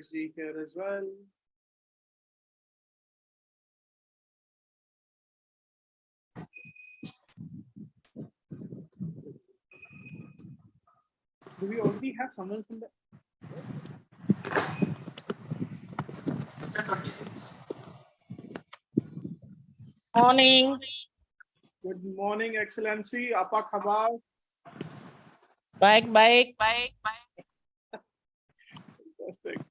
See here as well. Do we already have someone from the Morning. Good morning, Excellency. Apa khabar? Baik. Fantastic.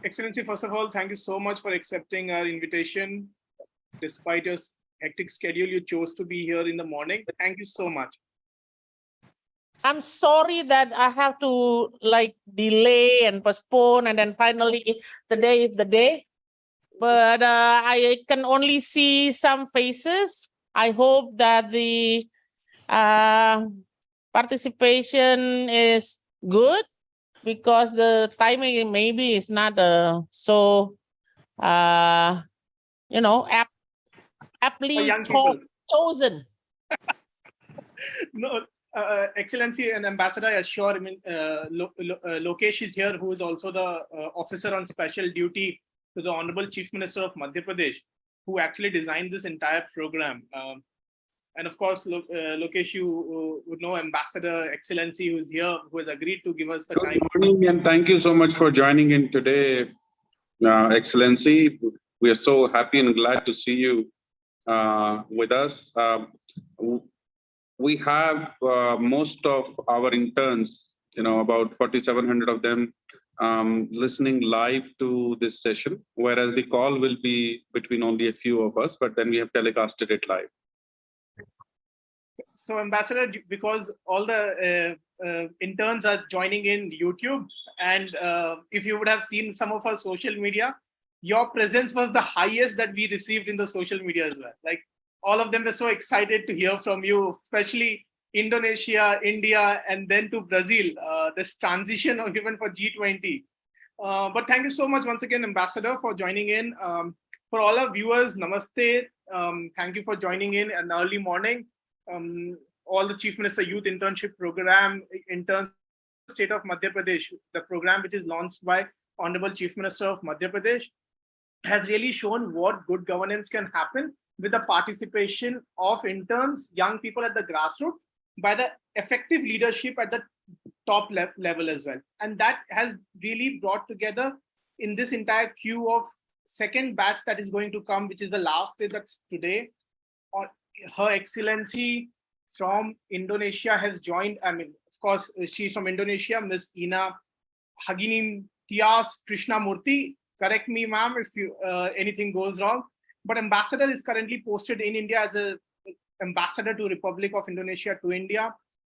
Excellency, first of all, thank you so much for accepting our invitation. Despite your hectic schedule, you chose to be here in the morning. Thank you so much. I'm sorry that I have to delay and postpone, and then finally the day is the day. But I can only see some faces. I hope that the participation is good, because the timing maybe is not so aptly young people. chosen. No, Excellency and Ambassador, I assure, I mean, Lokesh is here, who is also the officer on special duty to the Honorable Chief Minister of Madhya Pradesh, who actually designed this entire program. And of course, Lokesh, you would know Ambassador Excellency, who is here, who has agreed to give us the time. Good morning, and thank you so much for joining in today, Excellency. We are so happy and glad to see you with us. We have most of our interns, about 4,700 of them, listening live to this session, whereas the call will be between only a few of us, but then we have telecasted it live. So, Ambassador, because all the interns are joining in YouTube, and if you would have seen some of our social media, your presence was the highest that we received in the social media as well. Like, all of them were so excited to hear from you, especially Indonesia, India, and then to Brazil, this transition or even for G20. But thank you so much once again, Ambassador, for joining in. For all our viewers, namaste. Thank you for joining in an early morning. All the Chief Minister Youth Internship Program, Interns State of Madhya Pradesh, the program which is launched by Honorable Chief Minister of Madhya Pradesh, has really shown what good governance can happen with the participation of interns, young people at the grassroots, by the effective leadership at the top level as well. And that has really brought together in this entire queue of second batch that is going to come, which is the last day, that's today. Her Excellency from Indonesia has joined. I mean, of course, she's from Indonesia, Ms. Ina Haginim Tias Krisnamurthi. Correct me, ma'am, if anything goes wrong. But Ambassador is currently posted in India as an ambassador to Republic of Indonesia to India.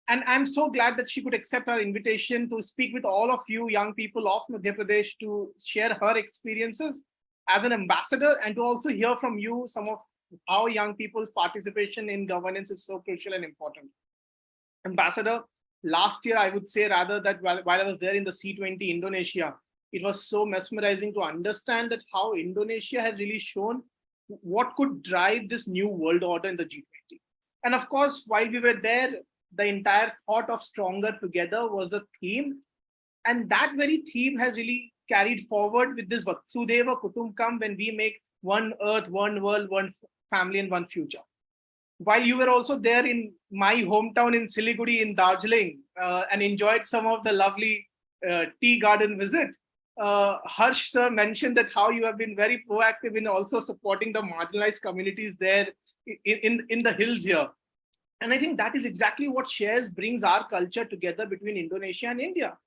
And I'm so glad that she could accept our invitation to speak with all of you young people of Madhya Pradesh, to share her experiences as an ambassador, and to also hear from you some of how young people's participation in governance is so crucial and important. Ambassador, last year, I would say rather, that while I was there in the C20 Indonesia, it was so mesmerizing to understand that how Indonesia has really shown what could drive this new world order in the G20. And of course, while we were there, the entire thought of stronger together was the theme. And that very theme has really carried forward with this Vasudhaiva Kutumbakam, when we make one earth, one world, one family, and one future. While you were also there in my hometown in Siliguri in Darjeeling, and enjoyed some of the lovely tea garden visit, Harsh sir mentioned that how you have been very proactive in also supporting the marginalized communities there in the hills here. And I think that is exactly what brings our culture together between Indonesia and India.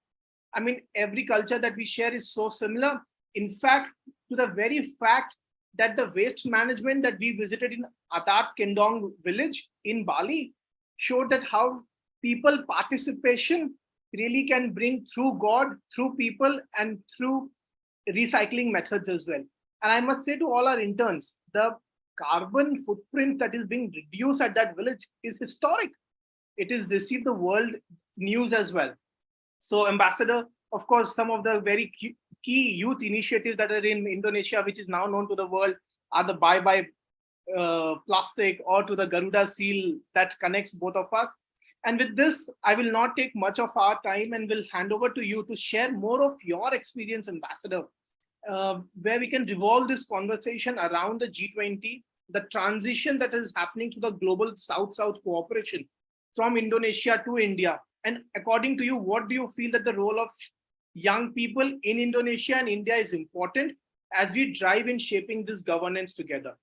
I mean, every culture that we share is so similar. In fact, to the very fact that the waste management that we visited in Adat Kendong village in Bali showed that how people participation really can bring through God, through people, and through recycling methods as well. And I must say to all our interns, the carbon footprint that is being reduced at that village is historic. It has received the world news as well. So, Ambassador, of course, some of the very key youth initiatives that are in Indonesia, which is now known to the world, are the Bye Bye Plastic, or to the Garuda seal that connects both of us. And with this, I will not take much of our time and will hand over to you to share more of your experience, Ambassador, where we can revolve this conversation around the G20, the transition that is happening to the global South-South cooperation from Indonesia to India. And according to you, what do you feel that the role of young people in Indonesia and India is important as we drive in shaping this governance together?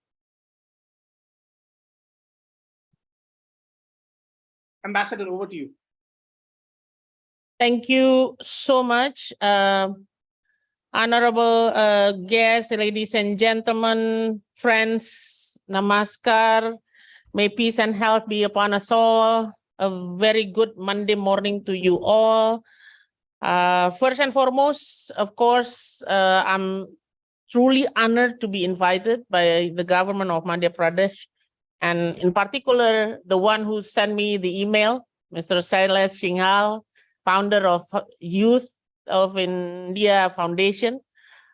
Ambassador, over to you. Thank you so much, honorable guests, ladies and gentlemen, friends, namaskar. May peace and health be upon us all. A very good Monday morning to you all. First and foremost, of course, I'm truly honored to be invited by the government of Madhya Pradesh, and in particular, the one who sent me the email, Mr. Sailesh Singhal, founder of Youth of India Foundation,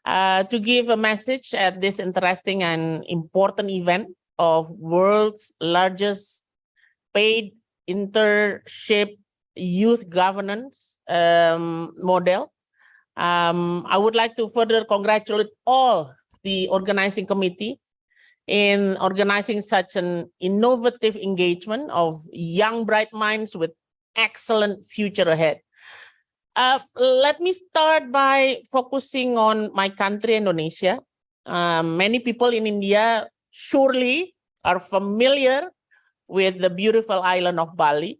to give a message at this interesting and important event of world's largest paid internship youth governance model. I would like to further congratulate all the organizing committee in organizing such an innovative engagement of young bright minds with excellent future ahead. Let me start by focusing on my country, Indonesia. Many people in India surely are familiar with the beautiful island of Bali.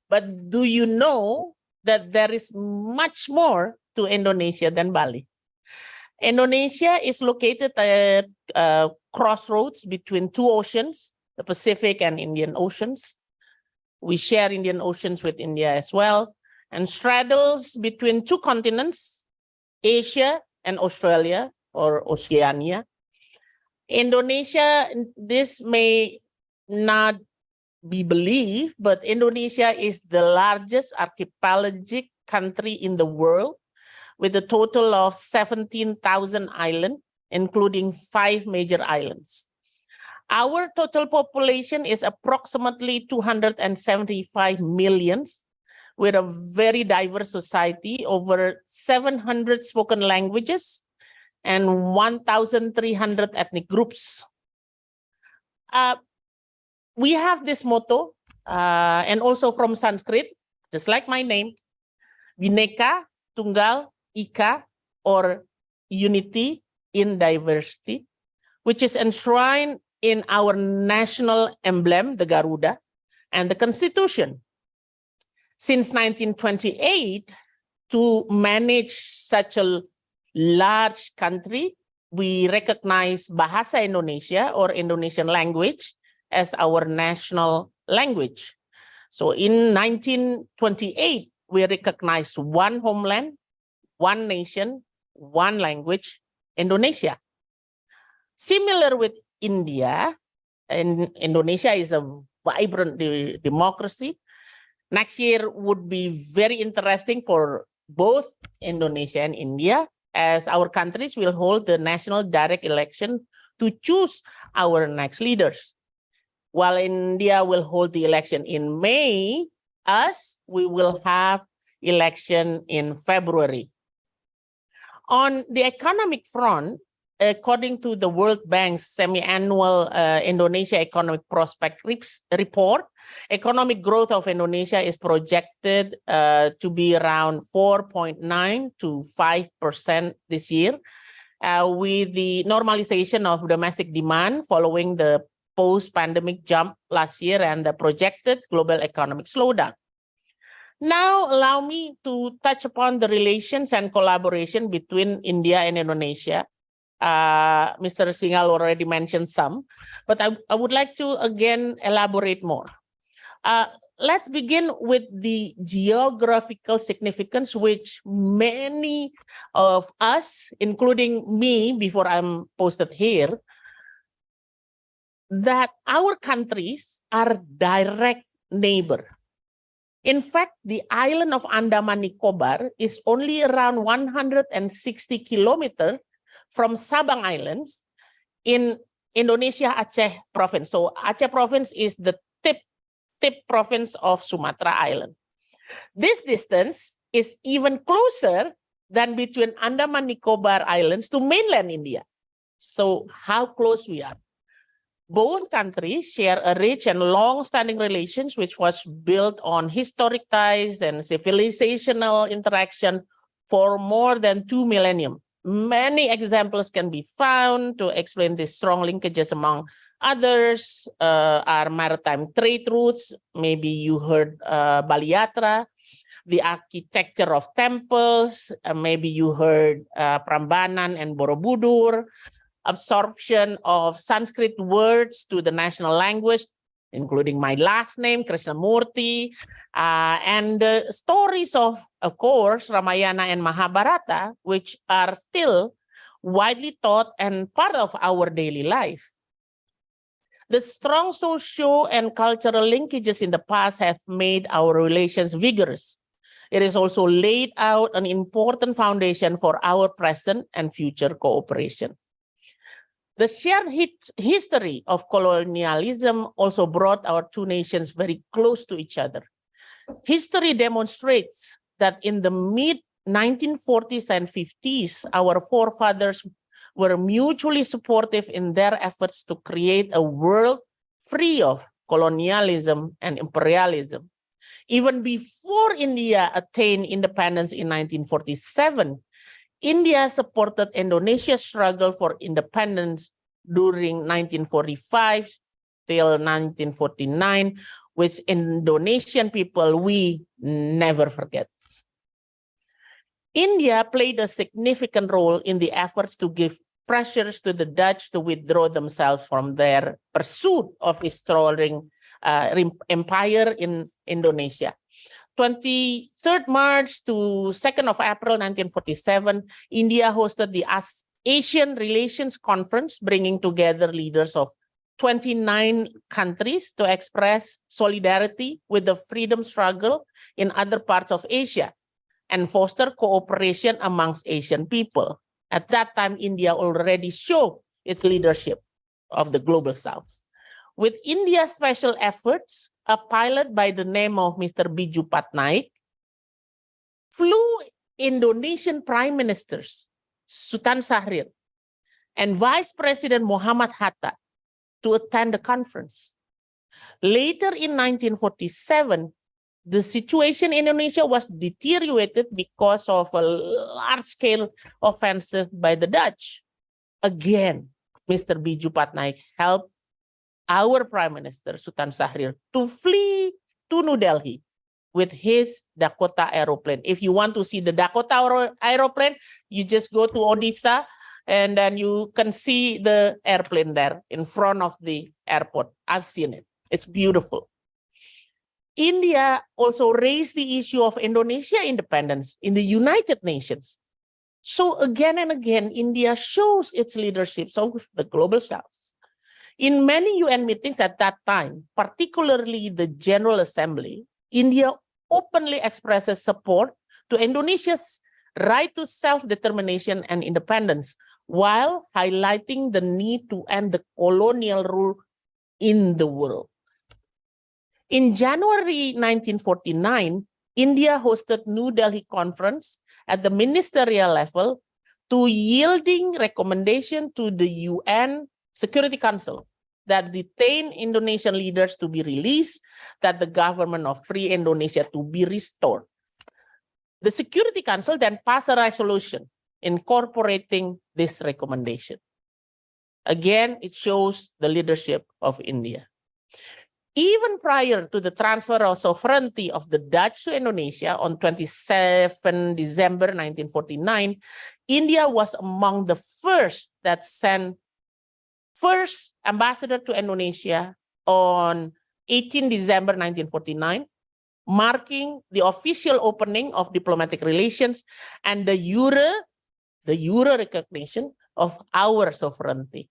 But do you know that there is much more to Indonesia than Bali? Indonesia is located at crossroads between two oceans, the Pacific and Indian Oceans. We share Indian Oceans with India as well, and straddles between two continents, Asia and Australia, or Oceania. Indonesia, this may not be believed, but Indonesia is the largest archipelagic country in the world, with a total of 17,000 islands, including 5 major islands. Our total population is approximately 275 million, with a very diverse society, over 700 spoken languages, and 1,300 ethnic groups. We have this motto, and also from Sanskrit, just like my name, Bhinneka Tunggal Ika, or unity in diversity, which is enshrined in our national emblem, the Garuda, and the Constitution. Since 1928, to manage such a large country, we recognize Bahasa Indonesia, or Indonesian language, as our national language. So in 1928, we recognized one homeland, one nation, one language, Indonesia. Similar with India, and Indonesia is a vibrant democracy. Next year would be very interesting for both Indonesia and India, as our countries will hold the national direct election to choose our next leaders. While India will hold the election in May, we will have election in February. On the economic front, according to the World Bank's semi-annual Indonesia Economic Prospect report, economic growth of Indonesia is projected to be around 4.9 to 5% this year, with the normalization of domestic demand following the post-pandemic jump last year and the projected global economic slowdown. Now, allow me to touch upon the relations and collaboration between India and Indonesia. Mr. Singhal already mentioned some, but I would like to again elaborate more. Let's begin with the geographical significance, which many of us, including me before I'm posted here, that our countries are direct neighbor. In fact, the island of Andaman Nicobar is only around 160 kilometers from Sabang Islands in Indonesia Aceh province. So Aceh province is the tip tip province of Sumatra Island. This distance is even closer than between Andaman Nicobar Islands to mainland India. So how close we are. Both countries share a rich and long-standing relations which was built on historic ties and civilizational interaction for more than 2 millennia. Many examples can be found to explain these strong linkages. Among others are maritime trade routes. Maybe you heard Baliyatra, the architecture of temples. Maybe you heard Prambanan and Borobudur. Absorption of Sanskrit words to the national language, including my last name, Krisnamurthi, and the stories of course, Ramayana and Mahabharata, which are still widely taught and part of our daily life. The strong social and cultural linkages in the past have made our relations vigorous. It is also laid out an important foundation for our present and future cooperation. The shared history of colonialism also brought our two nations very close to each other. History demonstrates that in the mid-1940s and 50s, our forefathers were mutually supportive in their efforts to create a world free of colonialism and imperialism. Even before India attained independence in 1947, India supported Indonesia's struggle for independence during 1945 till 1949, which Indonesian people we never forget. India played a significant role in the efforts to give pressures to the Dutch to withdraw themselves from their pursuit of restoring empire in Indonesia. 23rd March to 2nd of April 1947, India hosted the Asian Relations Conference, bringing together leaders of 29 countries to express solidarity with the freedom struggle in other parts of Asia and foster cooperation amongst Asian people. At that time, India already showed its leadership of the Global South. With India's special efforts, a pilot by the name of Mr. Biju Patnaik flew Indonesian Prime Ministers Sultan Syahrir and Vice President Muhammad Hatta to attend the conference. Later in 1947, the situation in Indonesia was deteriorated because of a large-scale offensive by the Dutch. Again, Mr. Biju Patnaik helped our Prime Minister Sultan Syahrir to flee to New Delhi with his Dakota aeroplane. If you want to see the Dakota aeroplane, you just go to Odisha and then you can see the airplane there in front of the airport. I've seen it. It's beautiful. India also raised the issue of Indonesia independence in the United Nations. So again and again, India shows its leadership of the Global South. In many UN meetings at that time, particularly the General Assembly, India openly expresses support to Indonesia's right to self-determination and independence, while highlighting the need to end the colonial rule in the world. In January 1949, India hosted New Delhi conference at the ministerial level to yielding recommendation to the UN Security Council that detained Indonesian leaders to be released, that the government of Free Indonesia to be restored. The Security Council then passed a resolution incorporating this recommendation. Again, it shows the leadership of India. Even prior to the transfer of sovereignty of the Dutch to Indonesia on 27 December 1949, India was among the first that sent first ambassador to Indonesia on 18 December 1949, marking the official opening of diplomatic relations and the jure recognition of our sovereignty.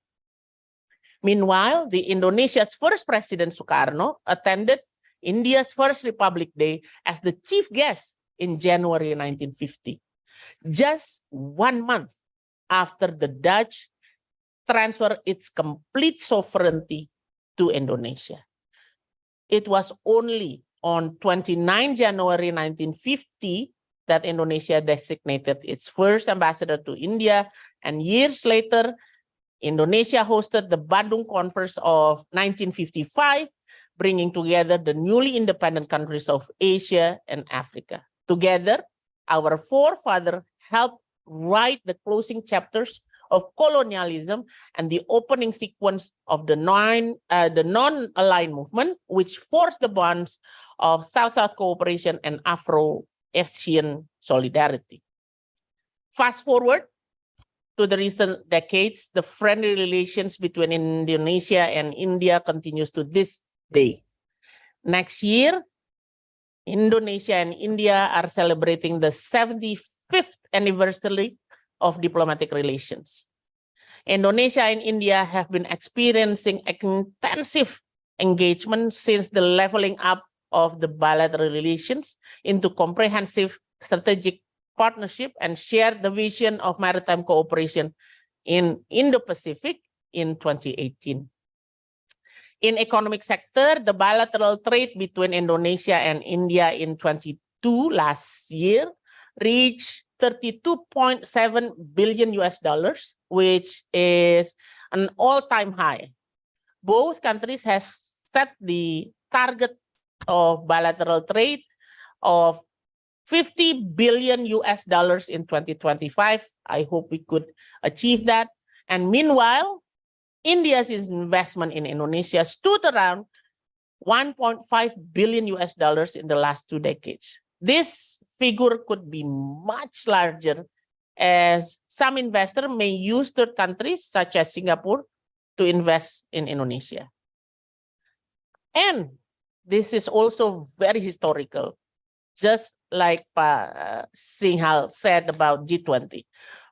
Meanwhile, the Indonesia's first president Sukarno attended India's first Republic Day as the chief guest in January 1950, just 1 month after the Dutch transferred its complete sovereignty to Indonesia. it was only on 29 January 1950 that Indonesia designated its first ambassador to India, and years later, Indonesia hosted the Bandung Conference of 1955, bringing together the newly independent countries of Asia and Africa. Together, our forefathers helped write the closing chapters of colonialism and the opening sequence of the non-aligned movement, which forged the bonds of South-South cooperation and Afro-Asian solidarity. Fast forward to the recent decades, the friendly relations between Indonesia and India continues to this day. Next year, Indonesia and India are celebrating the 75th anniversary of diplomatic relations. Indonesia and India have been experiencing intensive engagement since the leveling up of the bilateral relations into comprehensive strategic partnership and share the vision of maritime cooperation in Indo-Pacific in 2018. In economic sector, the bilateral trade between Indonesia and India in 22 last year reached $32.7 billion US, which is an all-time high. Both countries have set the target of bilateral trade of $50 billion US in 2025. I hope we could achieve that. And meanwhile, India's investment in Indonesia stood around $1.5 billion US in the last 2 decades. This figure could be much larger, as some investors may use third countries such as Singapore to invest in Indonesia. And this is also very historical, just like Pak Singhal said about G20.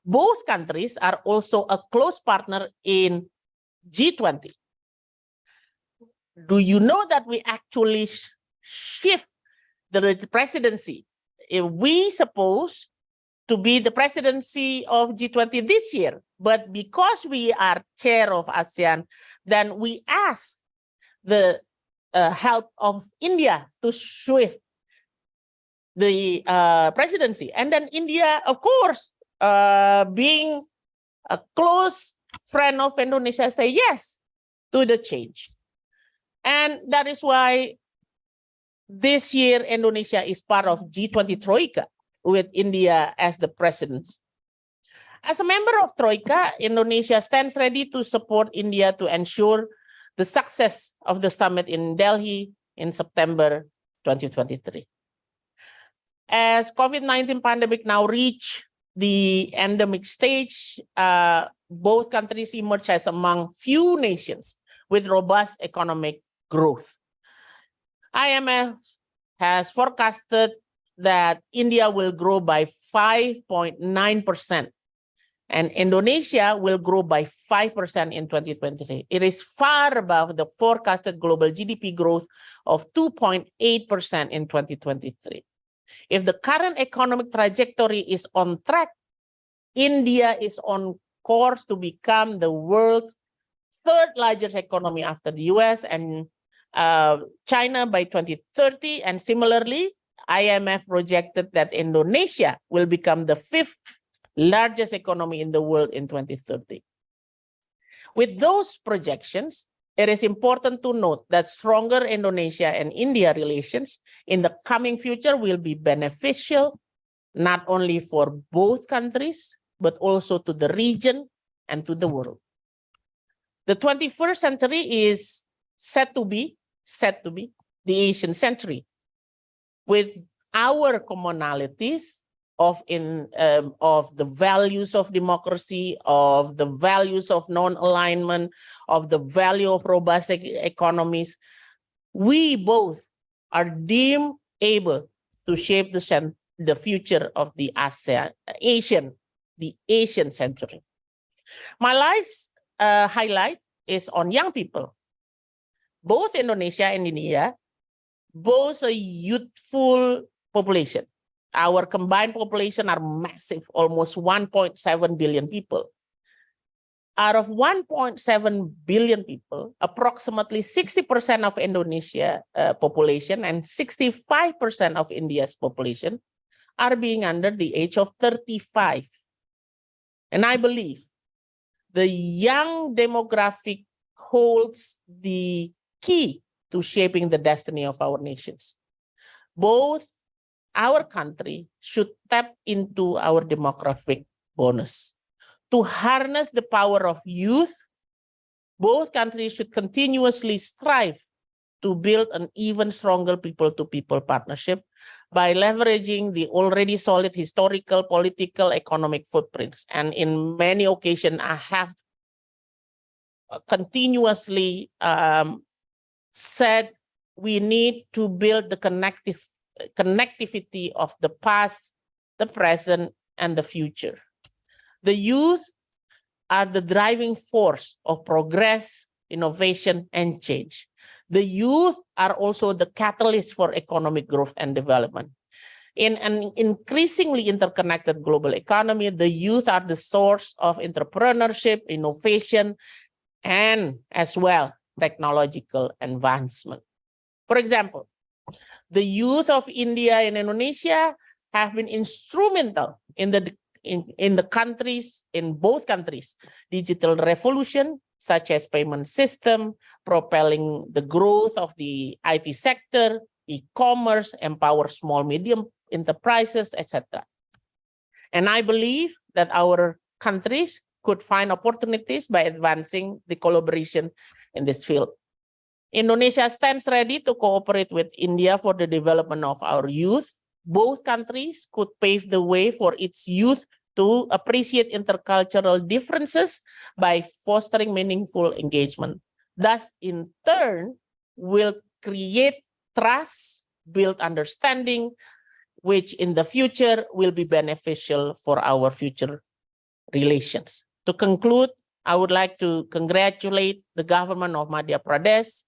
Both countries are also a close partner in G20. Do you know that we actually shift the presidency? If we supposed to be the presidency of G20 this year, but because we are chair of ASEAN, then we ask the help of India to shift the presidency. And then India, of course, being a close friend of Indonesia, say yes to the change. And that is why this year Indonesia is part of G20 Troika with India as the president. As a member of Troika, Indonesia stands ready to support India to ensure the success of the summit in Delhi in September 2023. As COVID-19 pandemic now reach the endemic stage, both countries emerge as among few nations with robust economic growth. IMF has forecasted that India will grow by 5.9% and Indonesia will grow by 5% in 2023. It is far above the forecasted global GDP growth of 2.8% in 2023. If the current economic trajectory is on track, India is on course to become the world's third largest economy after the US and China by 2030. And similarly, IMF projected that Indonesia will become the 5th largest economy in the world in 2030. With those projections, it is important to note that stronger Indonesia and India relations in the coming future will be beneficial not only for both countries, but also to the region and to the world. The 21st century is set to be the Asian century, with our commonalities of the values of democracy, of the values of non-alignment, of the value of robust economies. We both are deemed able to shape the future of the Asian century. My last highlight is on young people. Both Indonesia and India boast a youthful population. Our combined population are massive, almost 1.7 billion people. Out of 1.7 billion people, approximately 60% of Indonesia population and 65% of India's population are being under the age of 35. And I believe the young demographic holds the key to shaping the destiny of our nations. Both our country should tap into our demographic bonus. To harness the power of youth, both countries should continuously strive to build an even stronger people-to-people partnership by leveraging the already solid historical, political, economic footprints. And in many occasions, I have continuously said we need to build the connectivity of the past, the present, and the future. The youth are the driving force of progress, innovation, and change. The youth are also the catalyst for economic growth and development. In an increasingly interconnected global economy, the youth are the source of entrepreneurship, innovation, and as well, technological advancement. For example, the youth of India and Indonesia have been instrumental in both countries, digital revolution, such as payment system, propelling the growth of the IT sector, e-commerce, empower small, medium enterprises, etc. And I believe that our countries could find opportunities by advancing the collaboration in this field. Indonesia stands ready to cooperate with India for the development of our youth. Both countries could pave the way for its youth to appreciate intercultural differences by fostering meaningful engagement. Thus, in turn, will create trust, build understanding, which in the future will be beneficial for our future relations. To conclude, I would like to congratulate the Government of Madhya Pradesh,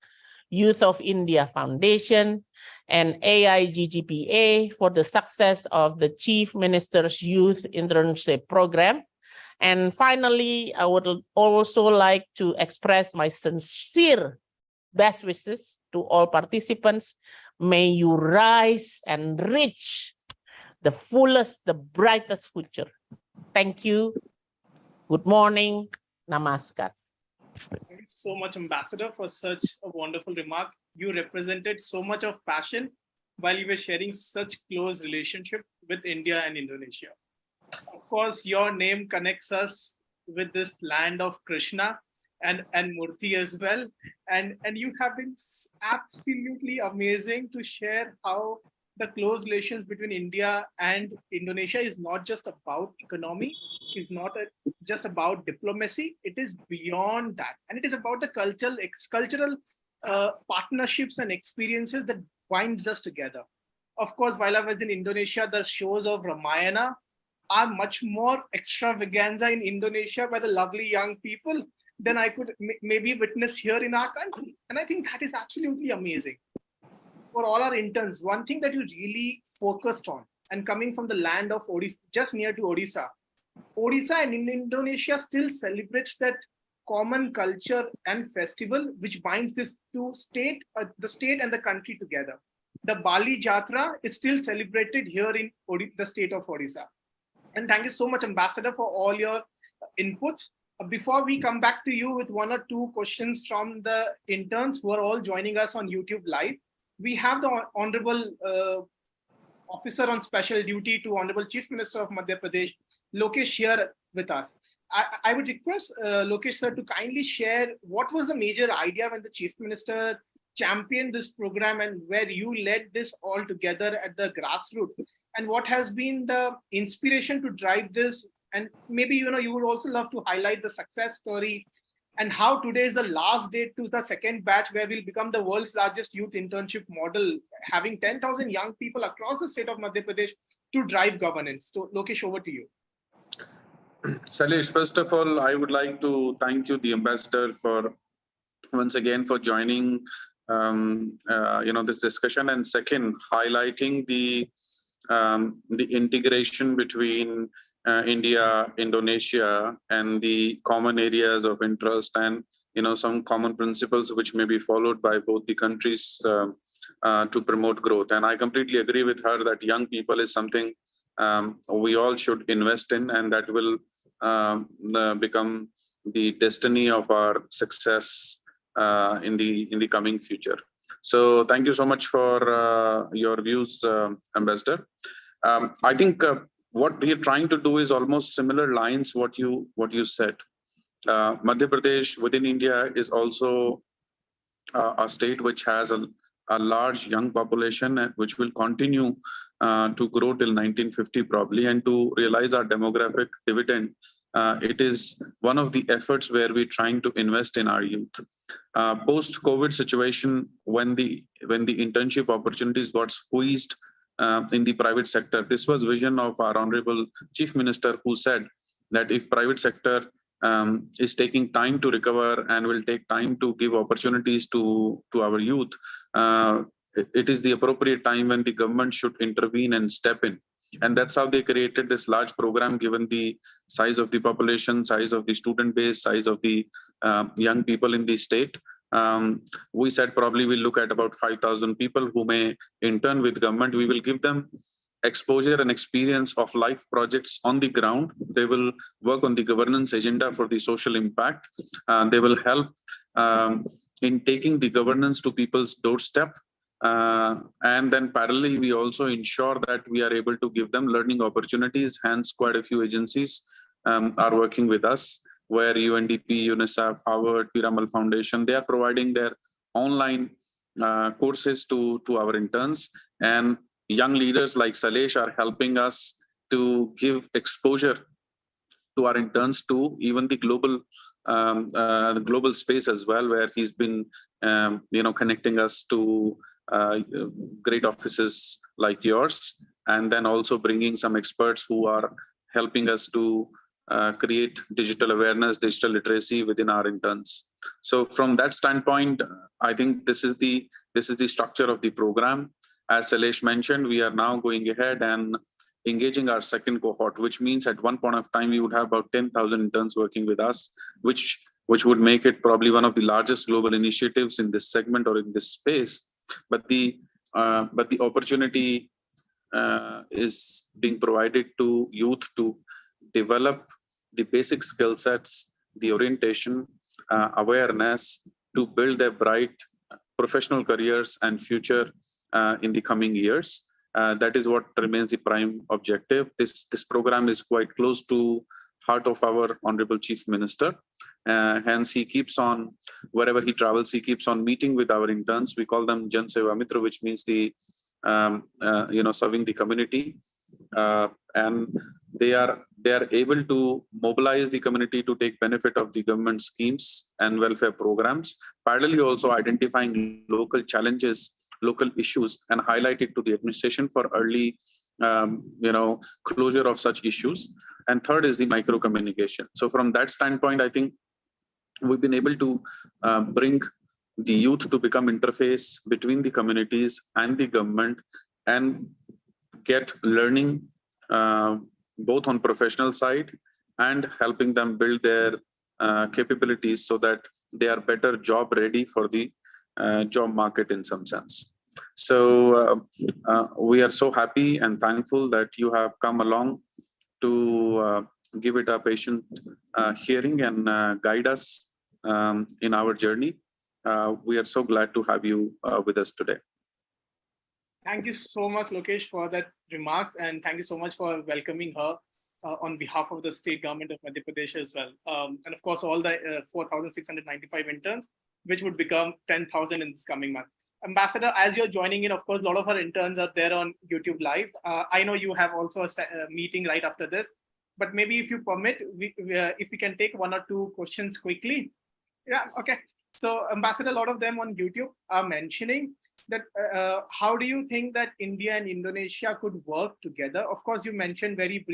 Youth of India Foundation, and AIGGPA for the success of the Chief Minister's Youth Internship Program. And finally, I would also like to express my sincere best wishes to all participants. May you rise and reach the fullest, the brightest future. Thank you. Good morning. Namaskar. Thank you so much, Ambassador, for such a wonderful remark. You represented so much of passion while you were sharing such close relationship with India and Indonesia. Of course, your name connects us with this land of Krishna and Murthy as well. And you have been absolutely amazing to share how the close relations between India and Indonesia is not just about economy, is not just about diplomacy, it is beyond that. And it is about the cultural partnerships and experiences that binds us together. Of course, while I was in Indonesia, the shows of Ramayana are much more extravaganza in Indonesia by the lovely young people than I could maybe witness here in our country. And I think that is absolutely amazing. For all our interns, one thing that you really focused on, and coming from the land of Odisha, just near to Odisha and in Indonesia still celebrates that common culture and festival which binds this two state, the state and the country together. The Bali Jatra is still celebrated here in the state of Odisha. And thank you so much, Ambassador, for all your inputs. Before we come back to you with one or two questions from the interns who are all joining us on YouTube Live, we have the Honorable Officer on Special Duty to Honorable Chief Minister of Madhya Pradesh, Lokesh, here with us. I would request Lokesh sir to kindly share what was the major idea when the Chief Minister championed this program and where you led this all together at the grassroots, and what has been the inspiration to drive this, and maybe you would also love to highlight the success story and how today is the last day to the second batch where we'll become the world's largest youth internship model, having 10,000 young people across the state of Madhya Pradesh to drive governance. So Lokesh, over to you. Shailesh, first of all, I would like to thank you, the Ambassador, for once again for joining this discussion, and second, highlighting the integration between India, Indonesia, and the common areas of interest and some common principles which may be followed by both the countries to promote growth. And I completely agree with her that young people is something we all should invest in, and that will become the destiny of our success in the coming future. So thank you so much for your views, Ambassador. I think what we are trying to do is almost similar lines what you said. Madhya Pradesh within India is also a state which has a large young population and which will continue to grow till 1950 probably. And to realize our demographic dividend, it is one of the efforts where we're trying to invest in our youth. Post-COVID situation, when the internship opportunities got squeezed in the private sector, this was vision of our Honorable Chief Minister, who said that if private sector is taking time to recover and will take time to give opportunities to our youth, it is the appropriate time when the government should intervene and step in. And that's how they created this large program, given the size of the population, size of the student base, size of the young people in the state. We said probably we'll look at about 5,000 people who may intern with government. We will give them exposure and experience of life projects on the ground. They will work on the governance agenda for the social impact. They will help in taking the governance to people's doorstep. And then parallelly, we also ensure that we are able to give them learning opportunities. Hence, quite a few agencies are working with us, where UNDP, UNICEF, Harvard, Piramal Foundation, they are providing their online courses to our interns. And young leaders like Salesh are helping us to give exposure to our interns to even the global space as well, where he's been connecting us to great offices like yours, and then also bringing some experts who are helping us to create digital awareness, digital literacy within our interns. So from that standpoint, I think this is the structure of the program. As Salesh mentioned, we are now going ahead and engaging our second cohort, which means at one point of time, we would have about 10,000 interns working with us, which would make it probably one of the largest global initiatives in this segment or in this space. But the opportunity is being provided to youth to develop the basic skill sets, the orientation, awareness to build their bright professional careers and future in the coming years. That is what remains the prime objective. This program is quite close to heart of our Honorable Chief Minister. Hence, he keeps on, wherever he travels, he keeps on meeting with our interns. We call them Jan Seva Mitra, which means the serving the community. And they are able to mobilize the community to take benefit of the government schemes and welfare programs, parallelly also identifying local challenges, local issues, and highlight it to the administration for early closure of such issues. And third is the micro communication. So from that standpoint, I think we've been able to bring the youth to become interface between the communities and the government and get learning both on professional side and helping them build their capabilities so that they are better job ready for the job market in some sense. So we are so happy and thankful that you have come along to give it a patient hearing and guide us in our journey. We are so glad to have you with us today. Thank you so much, Lokesh, for that remarks, and thank you so much for welcoming her on behalf of the state government of Madhya Pradesh as well. And of course, all the 4,695 interns, which would become 10,000 in this coming month. Ambassador, as you're joining in, of course, a lot of our interns are there on YouTube Live. I know you have also a meeting right after this, but maybe if you permit, if we can take one or two questions quickly. Yeah, okay. So Ambassador, a lot of them on YouTube are mentioning that how do you think that India and Indonesia could work together? Of course, you mentioned very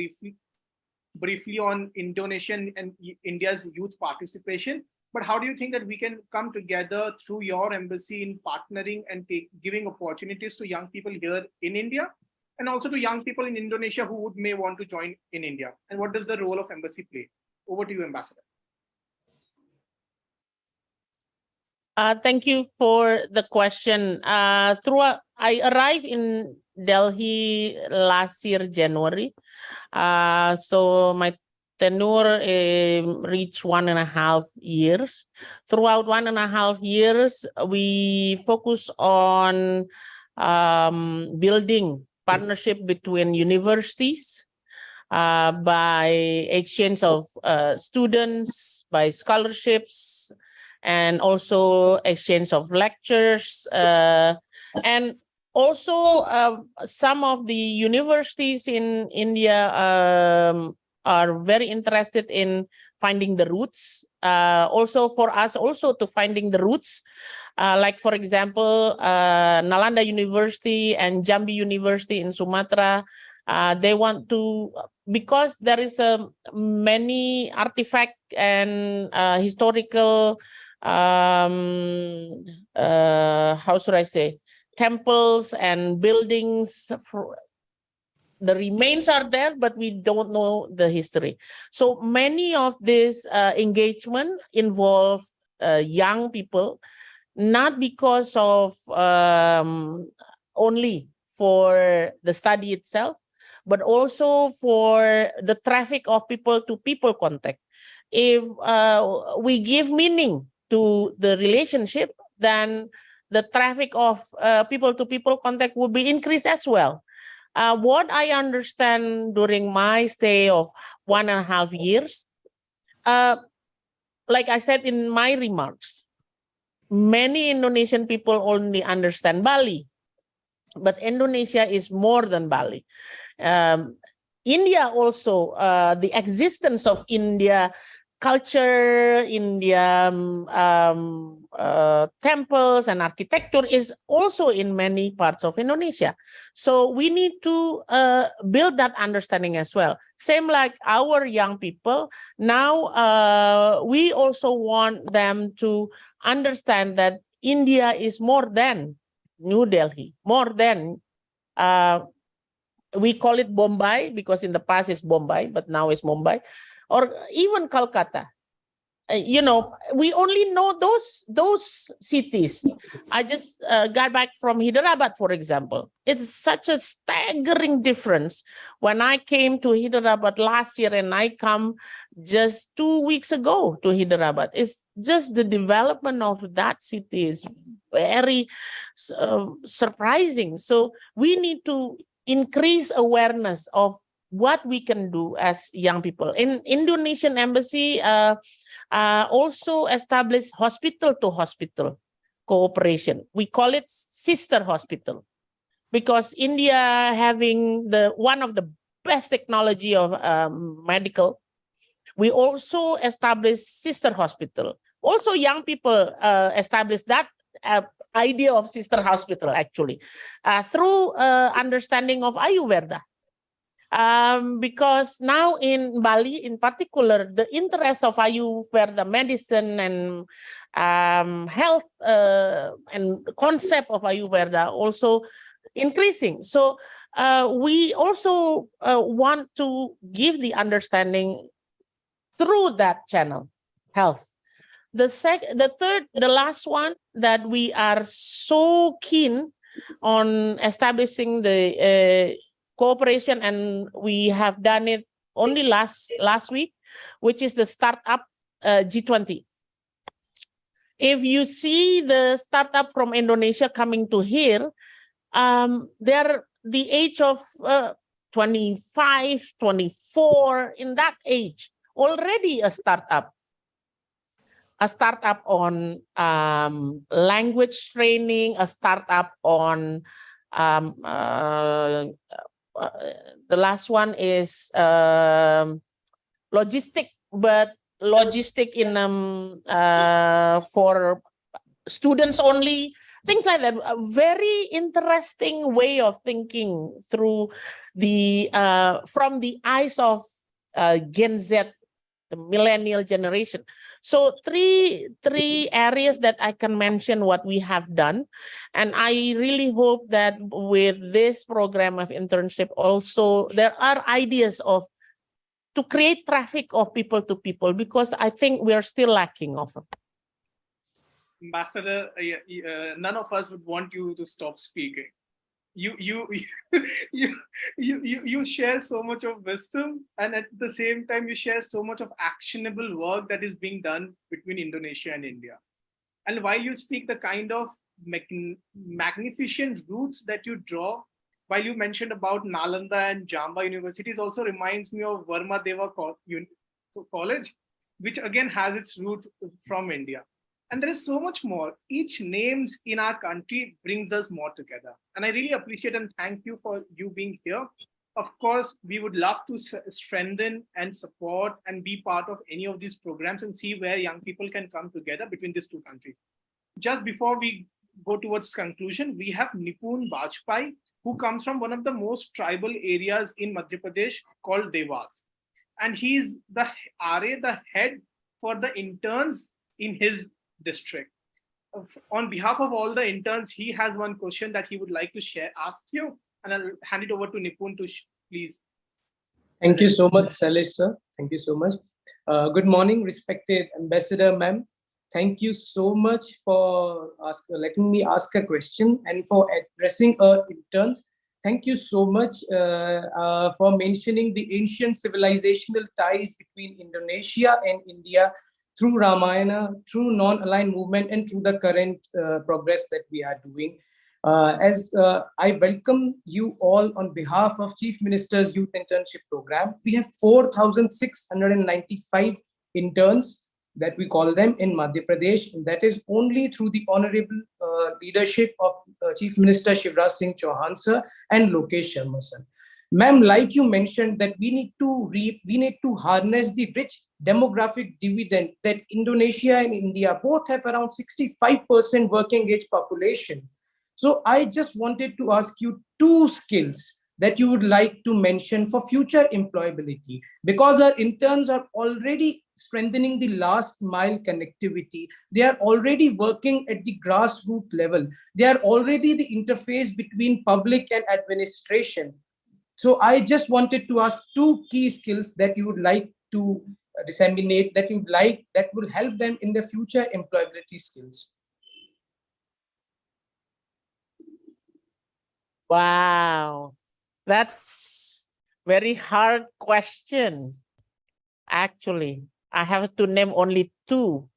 briefly on Indonesia and India's youth participation, but how do you think that we can come together through your embassy in partnering and giving opportunities to young people here in India? and also to young people in Indonesia who may want to join in India? And what does the role of embassy play? Over to you, Ambassador. Thank you for the question. I arrived in Delhi last year, January. So my tenure reached 1.5 years. Throughout 1.5 years, we focus on building partnership between universities by exchange of students, by scholarships, and also exchange of lectures. And also some of the universities in India are very interested in finding the roots. Also for us also to finding the roots. Like for example, Nalanda University and Jambi University in Sumatra, they want to, because there is many artifact and historical, how should I say, temples and buildings. The remains are there, but we don't know the history. So many of this engagement involve young people, not because of only for the study itself, but also for the traffic of people-to-people contact. If we give meaning to the relationship, then the traffic of people-to-people contact will be increased as well. What I understand during my stay of 1.5 years, like I said in my remarks, many Indonesian people only understand Bali, but Indonesia is more than Bali. India also, the existence of India culture, India temples and architecture is also in many parts of Indonesia. So we need to build that understanding as well. Same like our young people. Now we also want them to understand that India is more than New Delhi, more than, we call it Bombay because in the past it's Bombay, but now it's Mumbai, or even Calcutta. We only know those cities. I just got back from Hyderabad, for example. It's such a staggering difference. When I came to Hyderabad last year and I come just 2 weeks ago to Hyderabad, it's just the development of that city is very surprising. So we need to increase awareness of what we can do as young people. In Indonesian embassy, also established hospital-to-hospital cooperation. We call it sister hospital because India having one of the best technology of medical. We also established sister hospital. Also, young people established that idea of sister hospital actually through understanding of Ayurveda. Because now in Bali, in particular, the interest of Ayurveda medicine and health and concept of Ayurveda also increasing. So we also want to give the understanding through that channel, health. The last one that we are so keen on establishing the cooperation, and we have done it only last week, which is the startup G20. If you see the startup from Indonesia coming to here, they're the age of 25, 24, in that age, already a startup on language training, a startup on the last one is logistic, but logistic in for students only, things like that. A very interesting way of thinking through the from the eyes of Gen Z the millennial generation. So three areas that I can mention what we have done. And I really hope that with this program of internship also, there are ideas of to create traffic of people to people, because I think we are still lacking of it. Ambassador, none of us would want you to stop speaking. You you share so much of wisdom, and at the same time you share so much of actionable work that is being done between Indonesia and India. And while you speak the kind of magnificent routes that you draw, while you mentioned about Nalanda and Jamba universities, also reminds me of Varma Deva College, which again has its root from India. And there is so much more. Each names in our country brings us more together. And I really appreciate and thank you for you being here. Of course, we would love to strengthen and support and be part of any of these programs and see where young people can come together between these two countries. Just before we go towards conclusion, we have Nipun Bajpai, who comes from one of the most tribal areas in Madhya Pradesh called Devas. And he's the RA, the head for the interns in his district. On behalf of all the interns, he has one question that he would like to ask you, and I'll hand it over to Nipun to please. Thank you so much, Salish sir. Thank you so much. Good morning, respected Ambassador ma'am. Thank you so much for letting me ask a question and for addressing our interns. Thank you so much for mentioning the ancient civilizational ties between Indonesia and India through Ramayana, through non-aligned movement, and through the current progress that we are doing. I welcome you all on behalf of Chief Minister's Youth Internship Program. We have 4,695 interns that we call them in Madhya Pradesh, and that is only through the honorable leadership of Chief Minister Shivraj Singh Chauhan sir and Lokesh Sharma sir. Ma'am, like you mentioned that we need to harness the rich demographic dividend that Indonesia and India both have around 65% working age population. So I just wanted to ask you two skills that you would like to mention for future employability, because our interns are already strengthening the last mile connectivity. They are already working at the grassroots level. They are already the interface between public and administration. So I just wanted to ask two key skills that you would like to disseminate, that will help them in the future employability skills. Wow, that's very hard question. Actually, I have to name only two.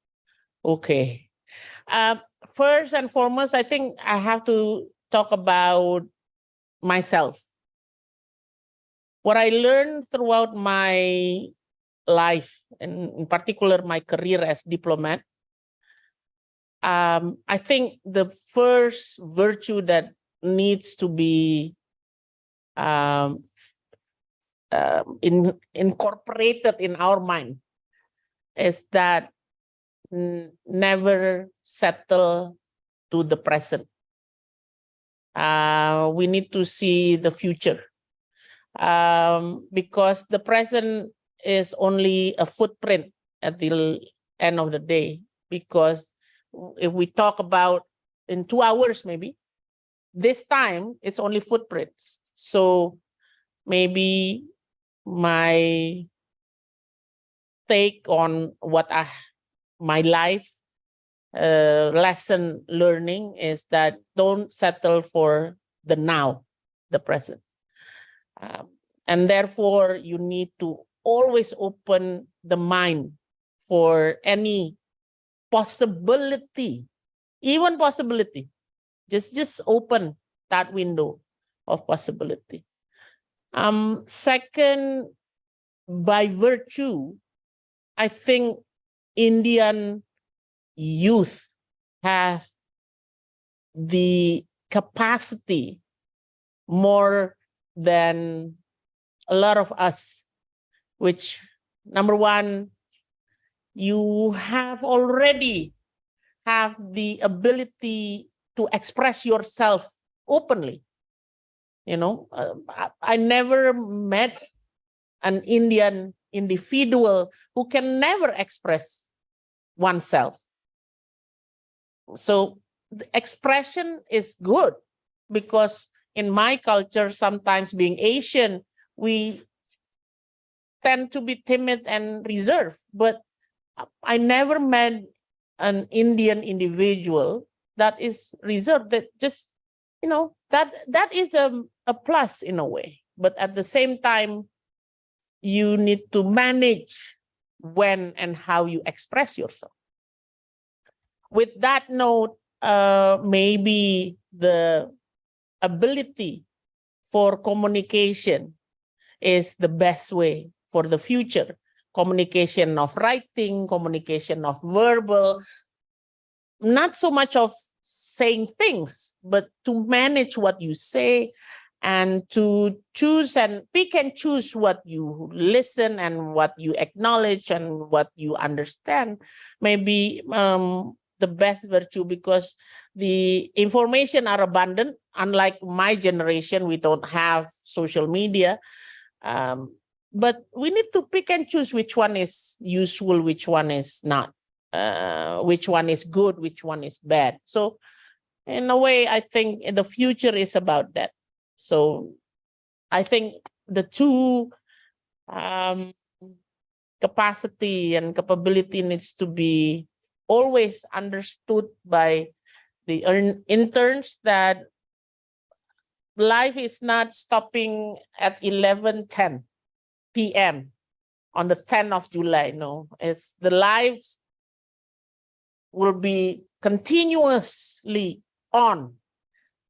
Okay. First and foremost, I think I have to talk about myself. What I learned throughout my life, and in particular my career as diplomat, I think the first virtue that needs to be incorporated in our mind is that never settle to the present. We need to see the future, because the present is only a footprint at the end of the day. Because if we talk about in 2 hours, maybe this time it's only footprints. So maybe my take on what my life lesson learning is that don't settle for the now, the present. And therefore you need to always open the mind for any possibility, even possibility. Just open that window of possibility. Second, by virtue, I think Indian youth have the capacity more than a lot of us, which number one, you have already have the ability to express yourself openly. You know, I never met an Indian individual who can never express oneself. So the expression is good, because in my culture, sometimes being Asian, we tend to be timid and reserved. But I never met an Indian individual that is reserved, that just, that is a plus in a way. But at the same time, you need to manage when and how you express yourself. With that note, maybe the ability for communication is the best way for the future. Communication of writing, communication of verbal, not so much of saying things, but to manage what you say and to choose and pick and choose what you listen and what you acknowledge and what you understand. Maybe the best virtue, because the information are abundant. Unlike my generation, we don't have social media. But we need to pick and choose which one is useful, which one is not, which one is good, which one is bad. So in a way, I think the future is about that. So I think the two capacity and capability needs to be always understood by the interns, that life is not stopping at 11:10 p.m. on the 10th of July. No, it's the lives will be continuously on,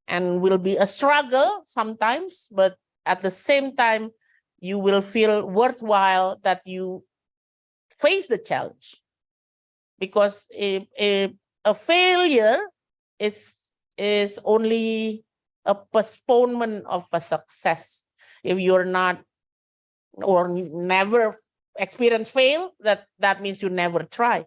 and will be a struggle sometimes, but at the same time, you will feel worthwhile that you face the challenge. Because a failure is only a postponement of a success. If you're not or never experience fail, that means you never try.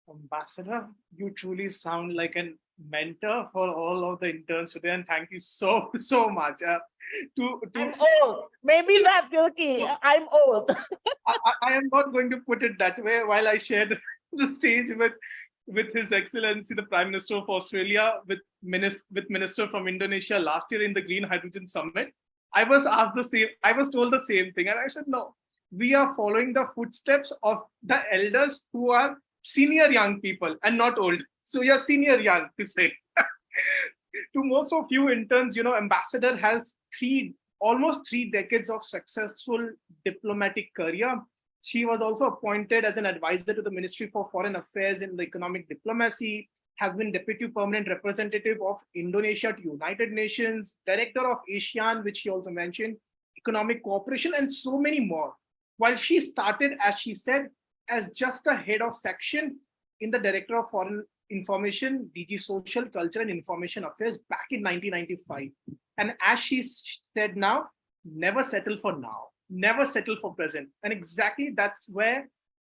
Ambassador, you truly sound like a mentor for all of the interns today, and thank you so much. I'm old. Maybe not guilty. I'm old. I am not going to put it that way. While I shared the stage with His Excellency the Prime Minister of Australia, with Minister from Indonesia last year in the Green Hydrogen Summit, I was asked the same. I was told the same thing, and I said, no, we are following the footsteps of the elders who are senior young people and not old. So you're senior young, to say. To most of you interns, Ambassador has almost 3 decades of successful diplomatic career. She was also appointed as an advisor to the Ministry for Foreign Affairs in the economic diplomacy, has been Deputy Permanent Representative of Indonesia to United Nations, Director of ASEAN, which she also mentioned, Economic Cooperation, and so many more. While she started, as she said, as just a head of section in the Director of Foreign Information, DG Social, Culture and Information Affairs back in 1995. And as she said now, never settle for now, never settle for present. And exactly that's where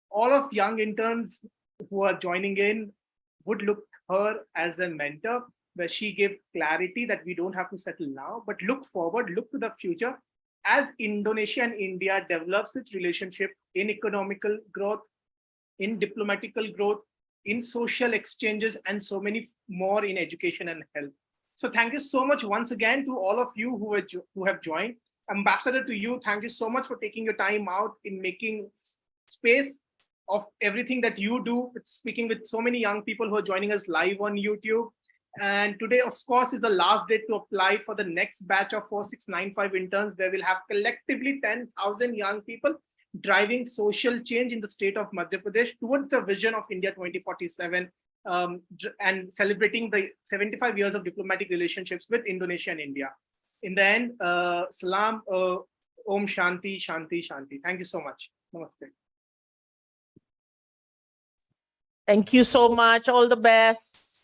all of young interns who are joining in would look her as a mentor, where she gave clarity that we don't have to settle now, but look forward, look to the future as Indonesia and India develops its relationship in economical growth, in diplomatical growth, in social exchanges, and so many more in education and health. So thank you so much once again to all of you who have joined. Ambassador, to you, thank you so much for taking your time out in making space of everything that you do, speaking with so many young people who are joining us live on YouTube. And today, of course, is the last day to apply for the next batch of 4695 interns, where we'll have collectively 10,000 young people driving social change in the state of Madhya Pradesh towards the vision of India 2047, and celebrating the 75 years of diplomatic relationships with Indonesia and India. In the end, salam, om shanti, shanti, shanti. Thank you so much. Namaste. Thank you so much. All the best.